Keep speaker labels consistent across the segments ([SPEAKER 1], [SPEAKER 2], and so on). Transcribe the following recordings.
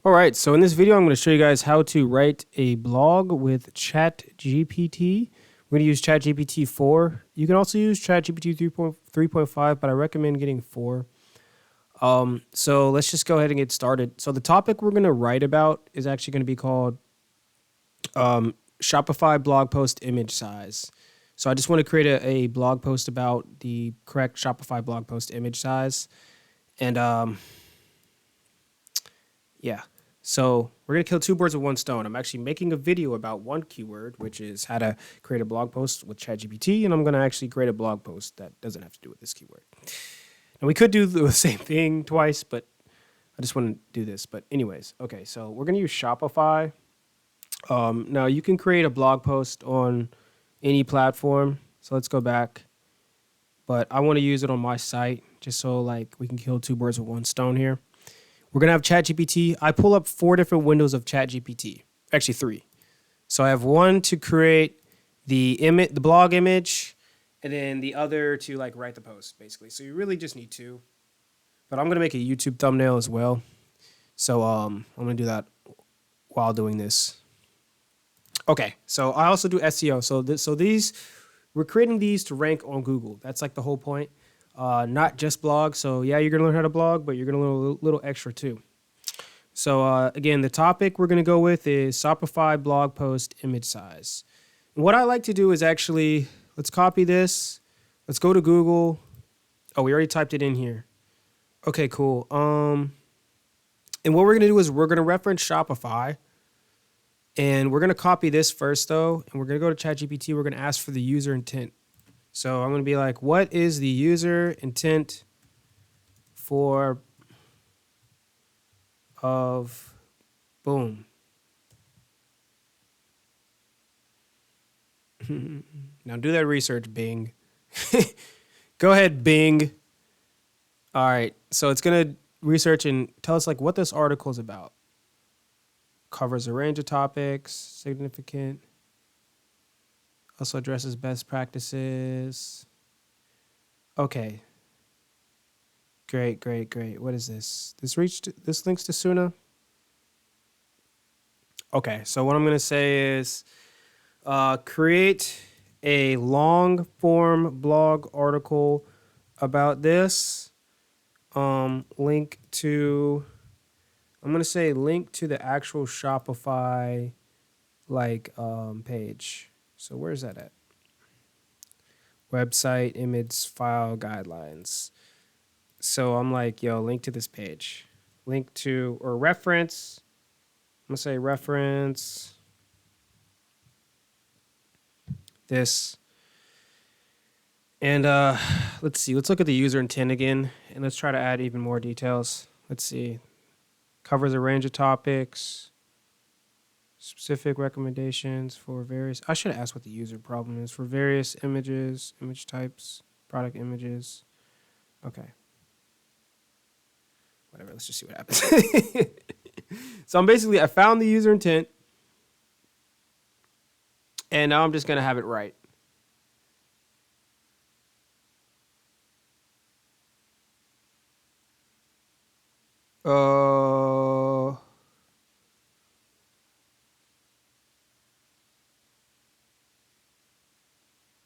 [SPEAKER 1] All right, so in this video, I'm going to show you guys how to write a blog with Chat GPT. We're going to use Chat GPT 4. You can also use Chat GPT 3.5, but I recommend getting 4. So let's just go ahead and get started. So the topic we're going to write about is actually going to be called Shopify blog post image size. So I just want to create a blog post about the correct Shopify blog post image size. And yeah. So we're going to kill two birds with one stone. I'm actually making a video about one keyword, which is how to create a blog post with ChatGPT, and I'm going to actually create a blog post that doesn't have to do with this keyword. And we could do the same thing twice, but I just want to do this. But anyways, okay, so we're going to use Shopify. Now you can create a blog post on any platform. So let's go back. But I want to use it on my site just so like we can kill two birds with one stone here. We're going to have ChatGPT. I pull up 4 different windows of ChatGPT, actually 3. So I have one to create the blog image, and then the other to like write the post, basically. So you really just need 2. But I'm going to make a YouTube thumbnail as well. So I'm going to do that while doing this. Okay, so I also do SEO. So these, we're creating these to rank on Google. That's like the whole point. Not just blog. So yeah, you're going to learn how to blog, but you're going to learn a little extra too. So again, the topic we're going to go with is Shopify blog post image size. And what I like to do is actually, let's copy this. Let's go to Google. Oh, we already typed it in here. Okay, cool. And what we're going to do is we're going to reference Shopify. And we're going to copy this first though. And we're going to go to ChatGPT. We're going to ask for the user intent. So I'm going to be like, what is the user intent for of boom. Now do that research, Bing. Go ahead, Bing. All right. So it's going to research and tell us like what this article is about. Covers a range of topics, significant. Also addresses best practices. Okay. Great. What is this? This links to Suna. Okay, so what I'm going to say is create a long form blog article about this. Link to the actual Shopify page. So where's that at? Website, image, file, guidelines. So I'm like, yo, link to this page. Link to, or reference. I'm going to say reference this. And let's see. Let's look at the user intent again. And let's try to add even more details. Let's see. Covers a range of topics. Specific recommendations for various. I should ask what the user problem is. For various images, image types, product images. Okay. Whatever, let's just see what happens. So I found the user intent. And now I'm just going to have it right.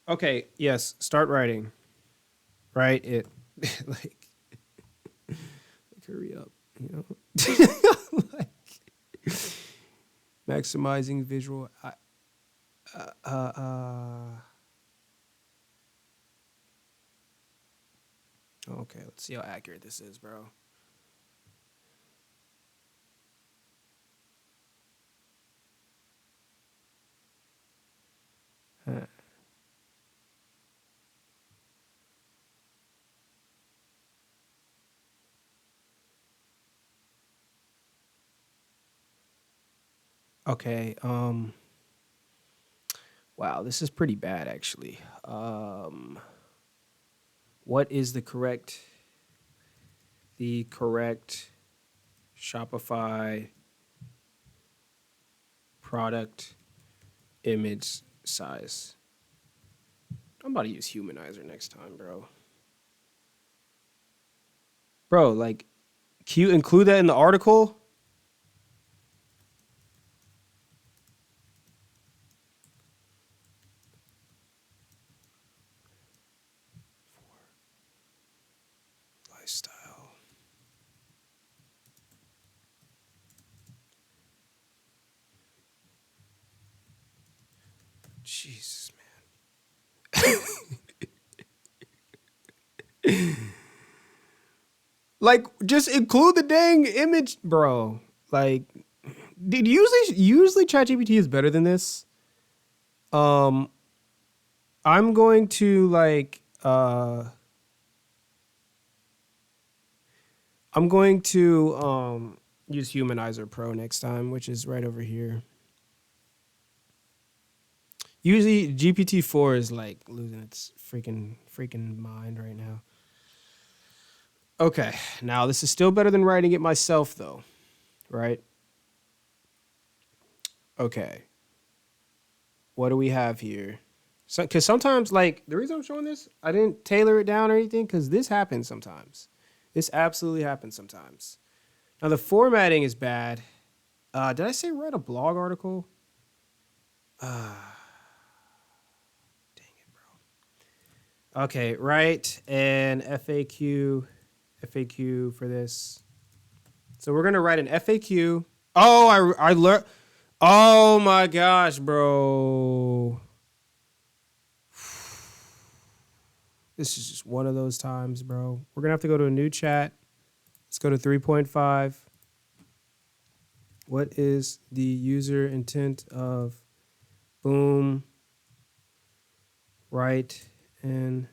[SPEAKER 1] Okay, yes, start writing. Write it. like hurry up, you know. Maximizing visual. Okay, let's see how accurate this is, bro. Huh. Okay, wow, this is pretty bad actually. What is the correct Shopify product image size? I'm about to use Humanizer next time, bro. Bro, like, can you include that in the article? Jesus, like, just include the dang image, bro. Like, dude, usually ChatGPT is better than this. Um, I'm going to I'm going to use Humanizer Pro next time, which is right over here. Usually GPT-4 is like losing its freaking mind right now. Okay, now this is still better than writing it myself though, right? Okay. What do we have here? So, because sometimes, like, the reason I'm showing this, I didn't tailor it down or anything, because this happens sometimes. This absolutely happens sometimes. Now, the formatting is bad. Did I say write a blog article? Dang it, bro. Okay, write an FAQ for this. So we're gonna write an FAQ. Oh, I learned. Oh my gosh, bro. This is just one of those times, bro. We're gonna have to go to a new chat. Let's go to 3.5. What is the user intent of boom? Write an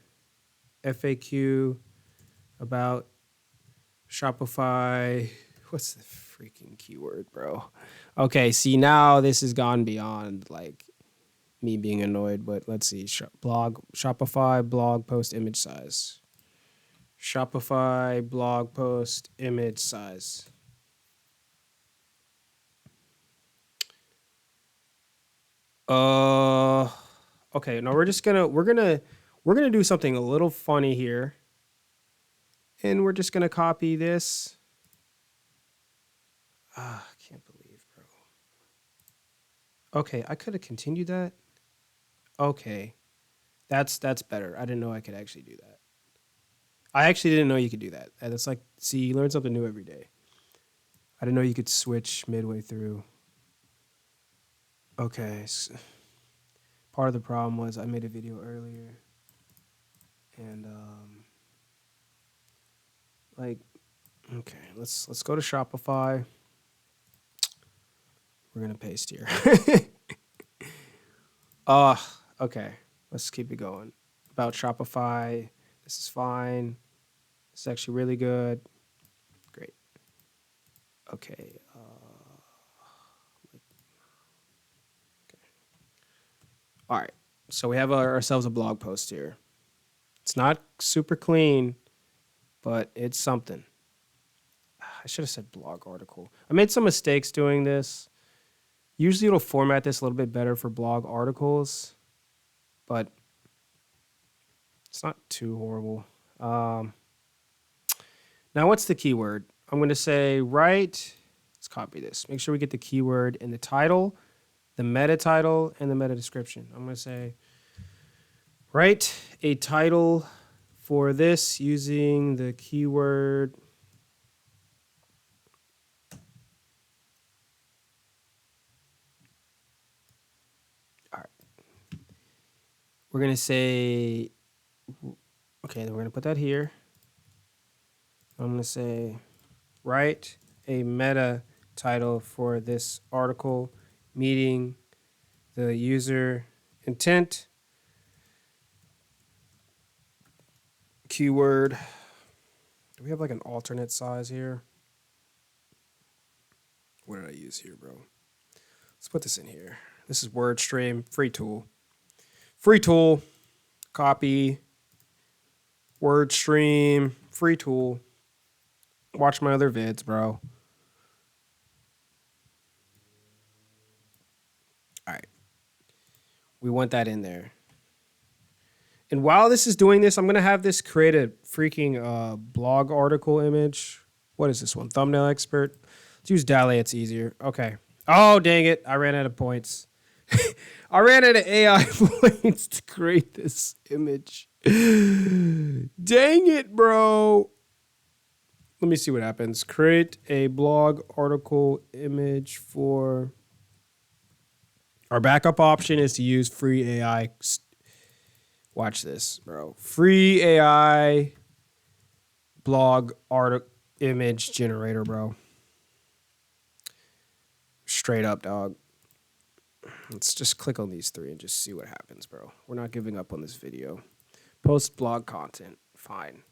[SPEAKER 1] FAQ about Shopify. What's the freaking keyword, bro? Okay, see, now this has gone beyond like me being annoyed, but let's see. Shopify blog post image size. Shopify blog post image size. Okay, no, we're gonna do something a little funny here. And we're just gonna copy this. I can't believe, bro. Okay, I could have continued that. Okay. That's better. I didn't know I could actually do that. I actually didn't know you could do that. And it's like, see, you learn something new every day. I didn't know you could switch midway through. Okay. So part of the problem was I made a video earlier. And like, okay, let's go to Shopify. We're gonna paste here. Okay. Let's keep it going. About Shopify. This is fine. This is actually really good. Great. Okay. Okay. All right. So we have ourselves a blog post here. It's not super clean, but it's something. I should have said blog article. I made some mistakes doing this. Usually it'll format this a little bit better for blog articles, but it's not too horrible. Now, what's the keyword? I'm going to say write. Let's copy this. Make sure we get the keyword in the title, the meta title, and the meta description. I'm going to say write a title for this using the keyword. All right. We're going to say, okay, then we're going to put that here. I'm going to say write a meta title for this article meeting the user intent. Keyword. Do we have like an alternate size here? What did I use here, bro? Let's put this in here. This is WordStream, free tool. Free tool. Copy. WordStream, free tool. Watch my other vids, bro. All right. We want that in there. And while this is doing this, I'm going to have this create a freaking blog article image. What is this one? Thumbnail expert. Let's use DALL-E. It's easier. Okay. Oh, dang it. I ran out of points. I ran out of AI points to create this image. Dang it, bro. Let me see what happens. Create a blog article image for Our backup option is to use free AI. Watch this, bro. Free AI blog art image generator, bro. Straight up, dog. Let's just click on these three and just see what happens, bro. We're not giving up on this video. Post blog content. Fine.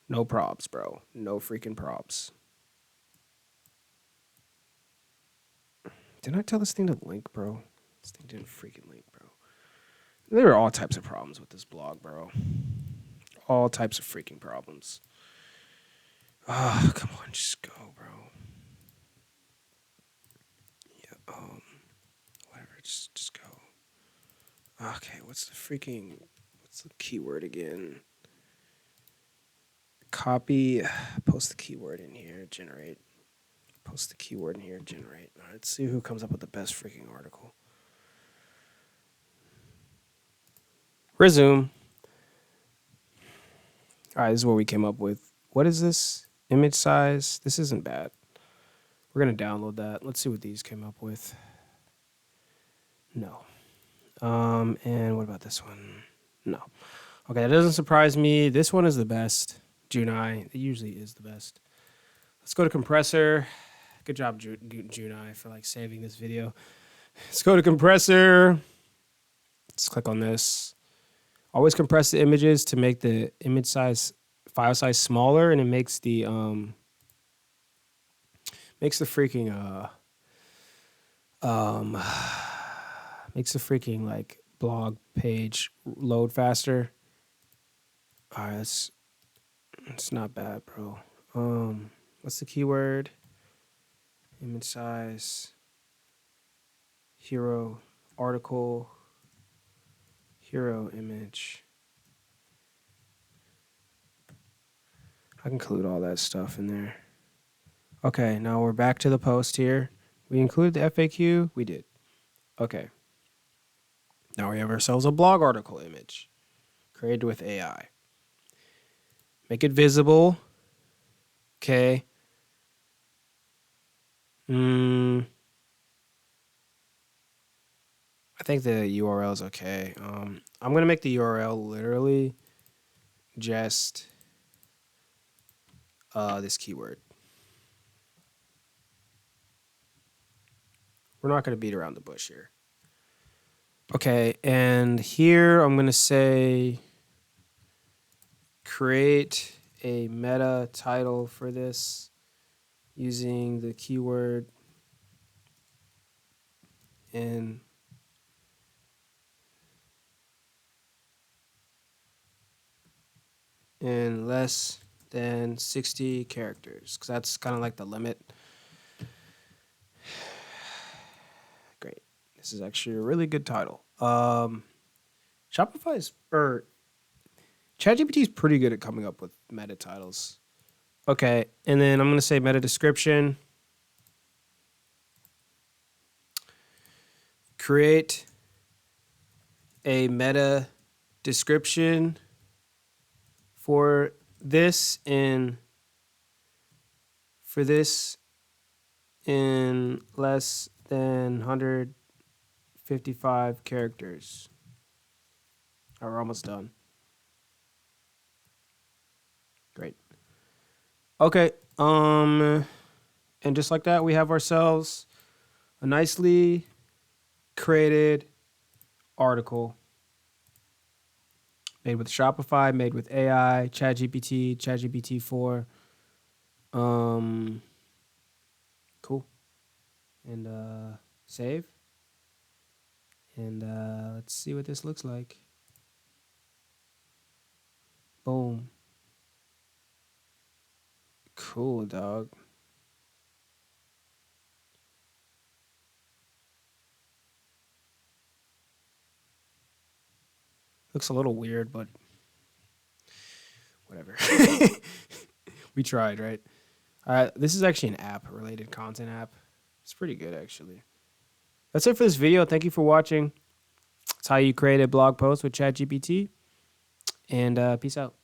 [SPEAKER 1] No props, bro. No freaking props. Didn't I tell this thing to link, bro? This thing didn't freaking link, bro. There are all types of problems with this blog, bro. All types of freaking problems. Ah, come on, just go, bro. Yeah, whatever, just go. Okay, what's the keyword again? Copy, post the keyword in here, generate. Post the keyword in here, generate. All right, let's see who comes up with the best freaking article. Resume. All right, this is what we came up with. What is this? Image size. This isn't bad. We're going to download that. Let's see what these came up with. No. And what about this one? No. Okay, that doesn't surprise me. This one is the best. Junai. It usually is the best. Let's go to compressor. Good job, Junai, for like saving this video. Let's go to compressor. Let's click on this. Always compress the images to make the image size, file size smaller, and it makes the freaking like blog page load faster. All right, it's not bad, bro. What's the keyword? Image size, hero, article, hero image. I can include all that stuff in there. Okay, now we're back to the post here. We included the FAQ? We did. Okay. Now we have ourselves a blog article image created with AI. Make it visible. Okay. I think the URL is okay. I'm going to make the URL literally just this keyword. We're not going to beat around the bush here. Okay, and here I'm going to say create a meta title for this using the keyword in less than 60 characters, because that's kind of like the limit. Great. This is actually a really good title. Shopify's or Chat GPT is pretty good at coming up with meta titles. Okay, and then I'm going to say meta description. Create a meta description for this in less than 155 characters. Oh, we're almost done. Great. Okay. And just like that, we have ourselves a nicely created article made with Shopify, made with AI, Chat GPT, Chat GPT 4. Cool. And save. And let's see what this looks like. Boom. Cool, dog. Looks a little weird, but whatever. We tried, right? This is actually an app-related content app. It's pretty good, actually. That's it for this video. Thank you for watching. It's how you create a blog post with ChatGPT. And peace out.